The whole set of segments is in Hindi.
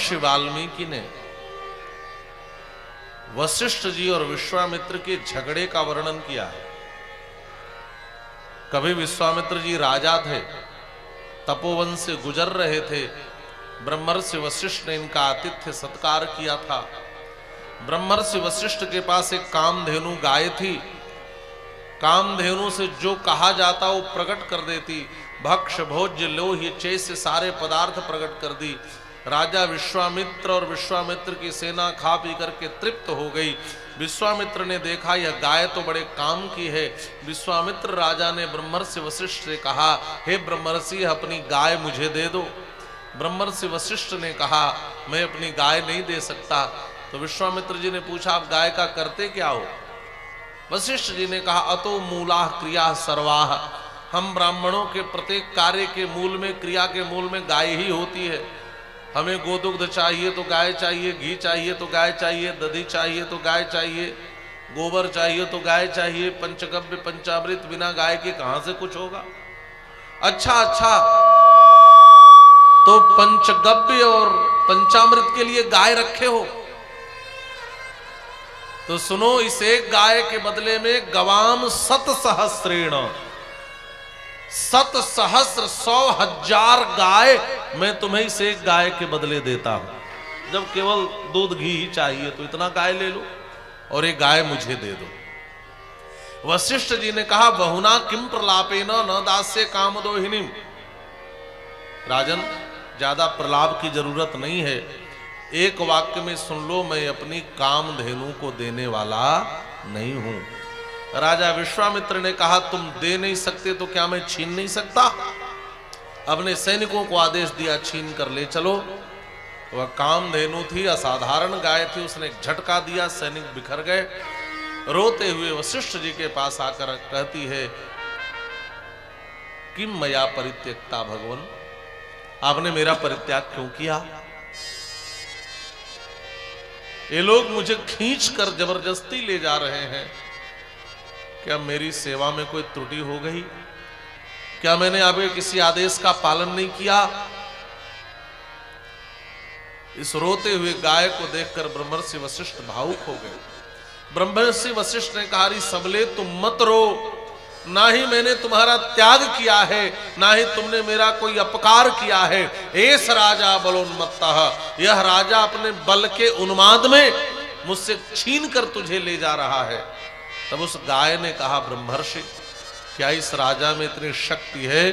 महर्षि वाल्मीकि ने वशिष्ठ जी और विश्वामित्र के झगड़े का वर्णन किया है। कभी विश्वामित्र जी राजा थे, तपोवन से गुजर रहे थे, ब्रह्मर्षि वशिष्ठ ने इनका आतिथ्य सत्कार किया था। ब्रह्मर्षि वशिष्ठ के पास एक कामधेनु गाय थी। कामधेनु से जो कहा जाता वो प्रकट कर देती। भक्ष भोज्य लोह्य चेय से सारे पदार्थ प्रकट कर दी। राजा विश्वामित्र और विश्वामित्र की सेना खा पी करके तृप्त हो गई। विश्वामित्र ने देखा यह गाय तो बड़े काम की है। विश्वामित्र राजा ने ब्रह्मर्षि वशिष्ठ से कहा, हे ब्रह्मर्षि अपनी गाय मुझे दे दो। ब्रह्मर्षि वशिष्ठ ने कहा, मैं अपनी गाय नहीं दे सकता। तो विश्वामित्र जी ने पूछा, आप गाय का करते क्या हो? वशिष्ठ जी ने कहा, अतो मूला क्रिया सर्वाह, हम ब्राह्मणों के प्रत्येक कार्य के मूल में, क्रिया के मूल में गाय ही होती है। हमें गोदुग्ध चाहिए तो गाय चाहिए, घी चाहिए तो गाय चाहिए, दधी चाहिए तो गाय चाहिए, गोबर चाहिए तो गाय चाहिए, पंचगव्य पंचामृत बिना गाय के कहां से कुछ होगा? अच्छा तो पंचगव्य और पंचामृत के लिए गाय रखे हो तो सुनो, इस एक गाय के बदले में गवाम 100,000 100,000 100,000 गाय मैं तुम्हें इस एक गाय के बदले देता हूं। जब केवल दूध घी ही चाहिए तो इतना गाय ले लो और एक गाय मुझे दे दो। वशिष्ठ जी ने कहा, बहुना किम प्रलापेन न दास्य कामदोहिनीम। राजन, ज्यादा प्रलाप की जरूरत नहीं है, एक वाक्य में सुन लो, मैं अपनी कामधेनु को देने वाला नहीं हूं। राजा विश्वामित्र ने कहा, तुम दे नहीं सकते तो क्या मैं छीन नहीं सकता? अपने सैनिकों को आदेश दिया, छीन कर ले चलो। वह कामधेनु थी, असाधारण गाय थी, उसने एक झटका दिया, सैनिक बिखर गए। रोते हुए वशिष्ठ जी के पास आकर कहती है, किम मया परित्यक्ता भगवान, आपने मेरा परित्याग क्यों किया? ये लोग मुझे खींच कर जबरदस्ती ले जा रहे हैं, क्या मेरी सेवा में कोई त्रुटि हो गई? क्या मैंने आपके किसी आदेश का पालन नहीं किया? इस रोते हुए गाय को देखकर ब्रह्मर्षि वशिष्ठ भावुक हो गए। ब्रह्मर्षि वशिष्ठ ने कहा, सबले तुम मत रो, ना ही मैंने तुम्हारा त्याग किया है, ना ही तुमने मेरा कोई अपकार किया है। एस राजा बलोन्मत्तः, यह राजा अपने बल के उन्माद में मुझसे छीन कर तुझे ले जा रहा है। तब उस गाय ने कहा, ब्रह्मर्षि, क्या इस राजा में इतनी शक्ति है,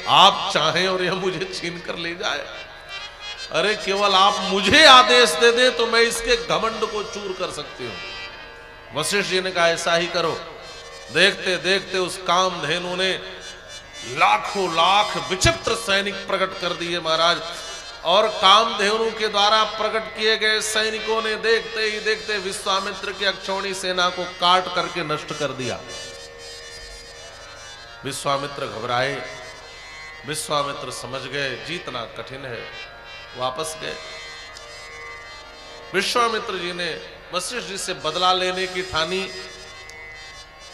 आप चाहें और यह मुझे छीन कर ले जाए? अरे केवल आप मुझे आदेश दे दे तो मैं इसके घमंड को चूर कर सकती हूं। वशिष्ठ जी ने कहा, ऐसा ही करो। देखते देखते उस कामधेनु ने लाखों लाख विचित्र सैनिक प्रकट कर दिए महाराज। और कामधेनु के द्वारा प्रकट किए गए सैनिकों ने देखते ही देखते विश्वामित्र की अक्षौणी सेना को काट करके नष्ट कर दिया। विश्वामित्र घबराए, विश्वामित्र समझ गए जीतना कठिन है, वापस गए। विश्वामित्र जी ने वशिष्ठ जी से बदला लेने की ठानी,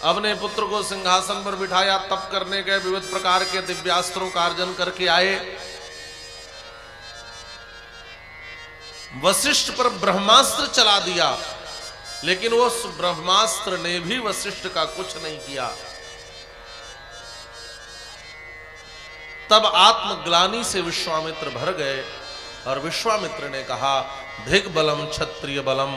अपने पुत्र को सिंहासन पर बिठाया, तप करने गए, विविध प्रकार के दिव्यास्त्रों का अर्जन करके आए। वशिष्ठ पर ब्रह्मास्त्र चला दिया, लेकिन वो ब्रह्मास्त्र ने भी वशिष्ठ का कुछ नहीं किया। तब आत्मग्लानि से विश्वामित्र भर गए और विश्वामित्र ने कहा, दिग्बलम क्षत्रिय बलम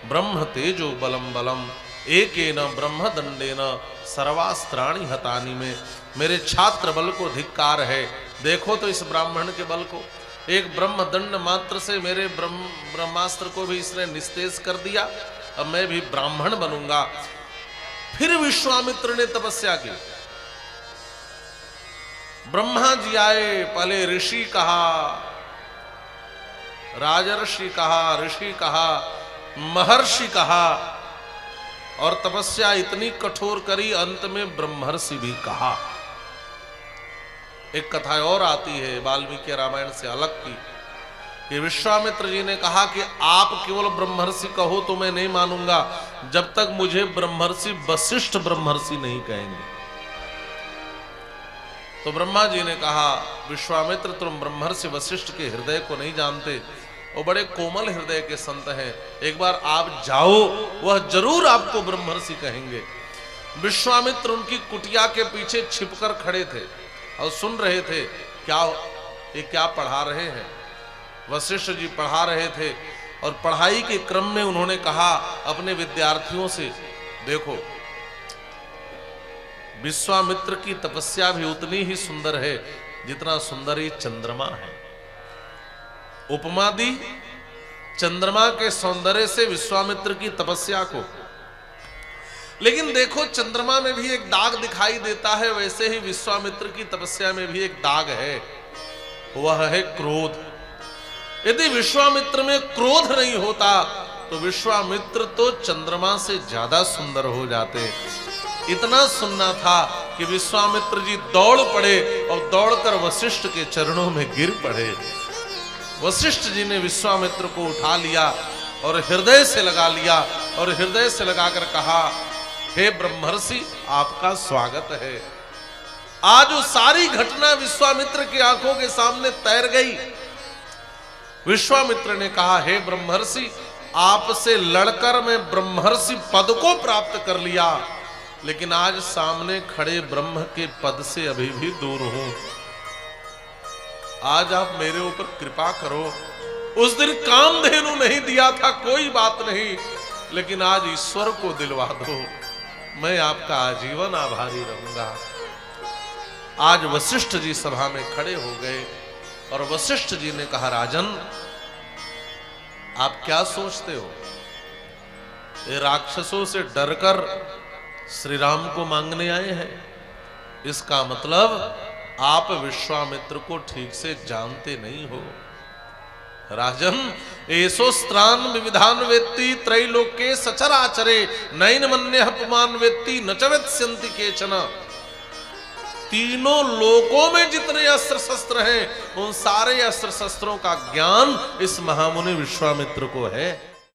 ब्रह्म तेजो बलम बलम एकेन ब्रह्म दंडेन सर्वास्त्राणि हतानि में। मेरे छात्र बल को धिक्कार है। देखो तो इस ब्राह्मण के बल को, एक ब्रह्म दंड मात्र से मेरे ब्रह्मास्त्र को भी इसने निस्तेज कर दिया। अब मैं भी ब्राह्मण बनूंगा। फिर विश्वामित्र ने तपस्या की। ब्रह्मा जी आए, पहले ऋषि कहा, राजर्षि कहा, ऋषि कहा, महर्षि कहा, और तपस्या इतनी कठोर करी, अंत में ब्रह्मर्षि भी कहा। एक कथा और आती है वाल्मीकि रामायण से अलग की, कि विश्वामित्र जी ने कहा कि आप केवल ब्रह्मर्षि कहो तो मैं नहीं मानूंगा जब तक मुझे ब्रह्मर्षि वशिष्ठ ब्रह्मर्षि नहीं कहेंगे। तो ब्रह्मा जी ने कहा, विश्वामित्र तुम ब्रह्मर्षि वशिष्ठ के हृदय को नहीं जानते। वो बड़े कोमल हृदय के संत हैं, एक बार आप जाओ, वह जरूर आपको ब्रह्मर्षि कहेंगे। विश्वामित्र उनकी कुटिया के पीछे छिपकर खड़े थे और सुन रहे थे ये क्या पढ़ा रहे हैं। वशिष्ठ जी पढ़ा रहे थे और पढ़ाई के क्रम में उन्होंने कहा अपने विद्यार्थियों से, देखो विश्वामित्र की तपस्या भी उतनी ही सुंदर है जितना सुंदर ये चंद्रमा है। उपमा दी चंद्रमा के सौंदर्य से विश्वामित्र की तपस्या को। लेकिन देखो चंद्रमा में भी एक दाग दिखाई देता है, वैसे ही विश्वामित्र की तपस्या में भी एक दाग है, वह है क्रोध। यदि विश्वामित्र में क्रोध नहीं होता तो विश्वामित्र तो चंद्रमा से ज्यादा सुंदर हो जाते। इतना सुनना था कि विश्वामित्र जी दौड़ पड़े और दौड़कर वशिष्ठ के चरणों में गिर पड़े। वशिष्ठ जी ने विश्वामित्र को उठा लिया और हृदय से लगा लिया और हृदय से लगाकर कहा, हे ब्रह्मर्षि आपका स्वागत है। आज वो सारी घटना विश्वामित्र की आंखों के सामने तैर गई। विश्वामित्र ने कहा, हे ब्रह्मर्षि आपसे लड़कर मैं ब्रह्मर्षि पद को प्राप्त कर लिया, लेकिन आज सामने खड़े ब्रह्म के पद से अभी भी दूर हूं। आज आप मेरे ऊपर कृपा करो। उस दिन कामधेनु नहीं दिया था, कोई बात नहीं, लेकिन आज ईश्वर को दिलवा दो, मैं आपका आजीवन आभारी रहूंगा। आज वशिष्ठ जी सभा में खड़े हो गए और वशिष्ठ जी ने कहा, राजन आप क्या सोचते हो, ये राक्षसों से डरकर श्री राम को मांगने आए हैं? इसका मतलब आप विश्वामित्र को ठीक से जानते नहीं हो। राजन एसो स्त्रान विविधान वेत्ति त्रैलोक्ये सचराचरे नैन मन्यः पुमान् वेत्ति न च वेत्स्यन्ति केचन। तीनों लोकों में जितने अस्त्र शस्त्र हैं उन सारे अस्त्र शस्त्रों का ज्ञान इस महामुनि विश्वामित्र को है।